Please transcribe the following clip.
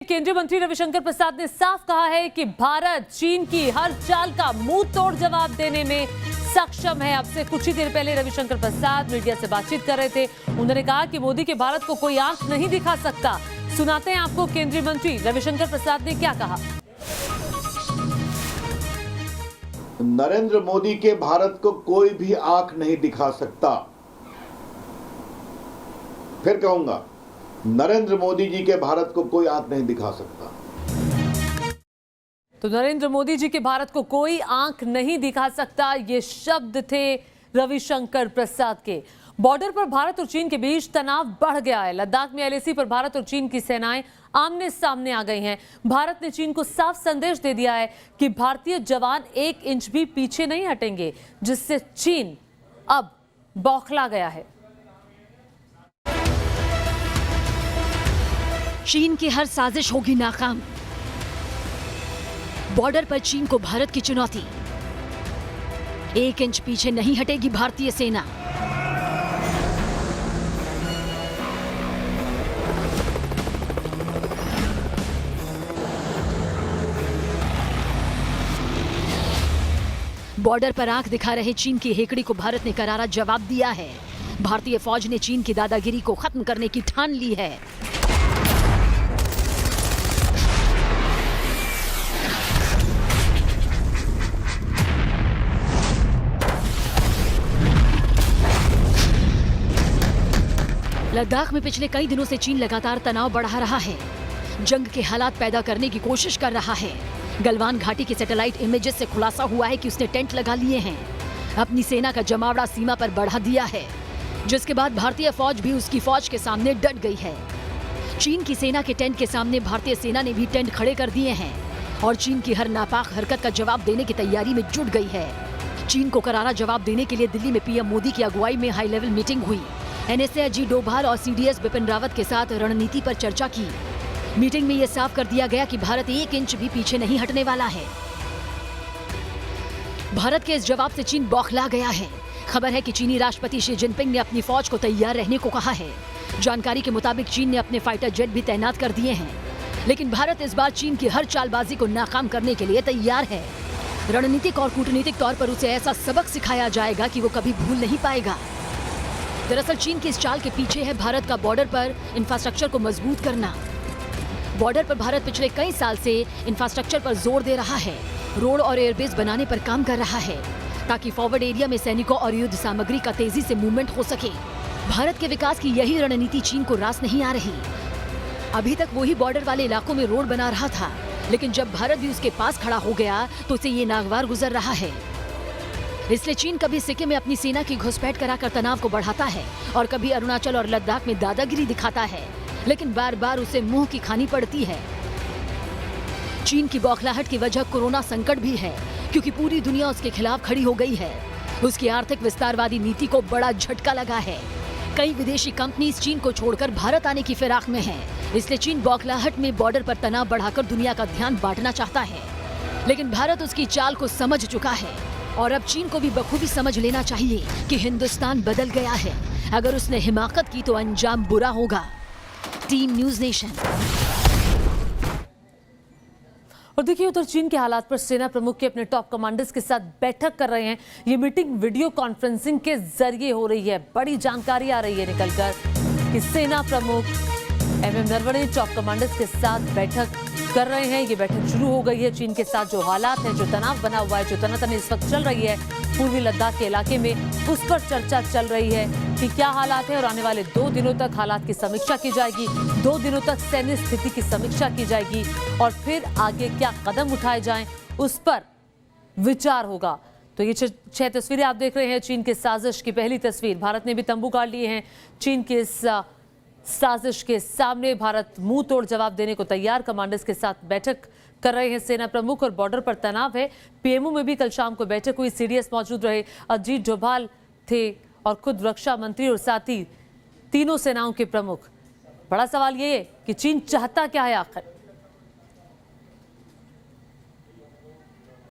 केंद्रीय मंत्री रविशंकर प्रसाद ने साफ कहा है कि भारत चीन की हर चाल का मुंह तोड़ जवाब देने में सक्षम है। अब से कुछ ही देर पहले रविशंकर प्रसाद मीडिया से बातचीत कर रहे थे। उन्होंने कहा कि मोदी के भारत को कोई आंख नहीं दिखा सकता। सुनाते हैं आपको केंद्रीय मंत्री रविशंकर प्रसाद ने क्या कहा। नरेंद्र मोदी के भारत को कोई भी आंख नहीं दिखा सकता। फिर कहूंगा, नरेंद्र मोदी जी के भारत को कोई आंख नहीं दिखा सकता। तो नरेंद्र मोदी जी के भारत को कोई आंख नहीं दिखा सकता, ये शब्द थे रविशंकर प्रसाद के। बॉर्डर पर भारत और चीन के बीच तनाव बढ़ गया है। लद्दाख में एलएसी पर भारत और चीन की सेनाएं आमने सामने आ गई हैं। भारत ने चीन को साफ संदेश दे दिया है कि भारतीय जवान 1 इंच भी पीछे नहीं हटेंगे, जिससे चीन अब बौखला गया है। चीन की हर साजिश होगी नाकाम। बॉर्डर पर चीन को भारत की चुनौती। 1 इंच पीछे नहीं हटेगी भारतीय सेना। बॉर्डर पर आंख दिखा रहे चीन की हेकड़ी को भारत ने करारा जवाब दिया है। भारतीय फौज ने चीन की दादागिरी को खत्म करने की ठान ली है। लद्दाख में पिछले कई दिनों से चीन लगातार तनाव बढ़ा रहा है। जंग के हालात पैदा करने की कोशिश कर रहा है। गलवान घाटी के सैटेलाइट इमेजेस से खुलासा हुआ है कि उसने टेंट लगा लिए हैं। अपनी सेना का जमावड़ा सीमा पर बढ़ा दिया है, जिसके बाद भारतीय फौज भी उसकी फौज के सामने डट गई है। चीन की सेना के टेंट के सामने भारतीय सेना ने भी टेंट खड़े कर दिए हैं और चीन की हर नापाक हरकत का जवाब देने की तैयारी में जुट गई है। चीन को करारा जवाब देने के लिए दिल्ली में पीएम मोदी की अगुवाई में हाई लेवल मीटिंग हुई। एनएसए अजीत डोभाल और सीडीएस बिपिन रावत के साथ रणनीति पर चर्चा की। मीटिंग में यह साफ कर दिया गया कि भारत 1 इंच भी पीछे नहीं हटने वाला है। भारत के इस जवाब से चीन बौखला गया है। खबर है कि चीनी राष्ट्रपति शी जिनपिंग ने अपनी फौज को तैयार रहने को कहा है। जानकारी के मुताबिक चीन ने अपने फाइटर जेट भी तैनात कर दिए हैं, लेकिन भारत इस बार चीन की हर चालबाजी को नाकाम करने के लिए तैयार है। रणनीतिक और कूटनीतिक तौर पर उसे ऐसा सबक सिखाया जाएगा कि वो कभी भूल नहीं पाएगा। दरअसल चीन की इस चाल के पीछे है भारत का बॉर्डर पर इंफ्रास्ट्रक्चर को मजबूत करना। बॉर्डर पर भारत पिछले कई साल से इंफ्रास्ट्रक्चर पर जोर दे रहा है। रोड और एयरबेस बनाने पर काम कर रहा है, ताकि फॉरवर्ड एरिया में सैनिकों और युद्ध सामग्री का तेजी से मूवमेंट हो सके। भारत के विकास की यही रणनीति चीन को रास नहीं आ रही। अभी तक वही बॉर्डर वाले इलाकों में रोड बना रहा था, लेकिन जब भारत भी उसके पास खड़ा हो गया तो उसे ये नागवार गुजर रहा है। इसलिए चीन कभी सिक्किम में अपनी सेना की घुसपैठ कराकर तनाव को बढ़ाता है और कभी अरुणाचल और लद्दाख में दादागिरी दिखाता है, लेकिन बार बार उसे मुंह की खानी पड़ती है। चीन की बौखलाहट की वजह कोरोना संकट भी है, क्योंकि पूरी दुनिया उसके खिलाफ खड़ी हो गई है। उसकी आर्थिक विस्तारवादी नीति को बड़ा झटका लगा है। कई विदेशी कंपनीज चीन को छोड़कर भारत आने की फिराक में हैं। इसलिए चीन बौखलाहट में बॉर्डर पर तनाव बढ़ाकर दुनिया का ध्यान बांटना चाहता है, लेकिन भारत उसकी चाल को समझ चुका है और अब चीन को भी बखूबी समझ लेना चाहिए कि हिंदुस्तान बदल गया है। अगर उसने हिमाकत की तो अंजाम बुरा होगा। Team news nation. और देखिए, उधर चीन के हालात पर सेना प्रमुख के अपने टॉप कमांडर्स के साथ बैठक कर रहे हैं। ये मीटिंग वीडियो कॉन्फ्रेंसिंग के जरिए हो रही है। बड़ी जानकारी आ रही है निकलकर कि सेना प्रमुख एमएम नरवणे टॉप कमांडर्स के साथ बैठक कर रहे हैं। ये बैठक शुरू हो गई है। चीन के साथ जो हालात हैं, जो तनाव बना हुआ है, जो तनातनी इस वक्त चल रही है पूर्वी लद्दाख के इलाके में, उस पर चर्चा चल रही है कि क्या हालात है और आने वाले 2 दिनों तक हालात की समीक्षा की जाएगी। 2 दिनों तक सैन्य स्थिति की समीक्षा की जाएगी और फिर आगे क्या कदम उठाए जाएं, उस पर विचार होगा। तो ये 6 तस्वीरें आप देख रहे हैं। चीन की साजिश की पहली तस्वीर। भारत ने भी तंबू गाड़ लिए हैं। चीन की इस साजिश के सामने भारत मुंह तोड़ जवाब देने को तैयार। कमांडर्स के साथ बैठक कर रहे हैं सेना प्रमुख और बॉर्डर पर तनाव है। पीएमओ में भी कल शाम को बैठक हुई। सीडीएस मौजूद रहे, अजीत डोभाल थे और खुद रक्षा मंत्री और साथ ही तीनों सेनाओं के प्रमुख। बड़ा सवाल ये है कि चीन चाहता क्या है आखिर।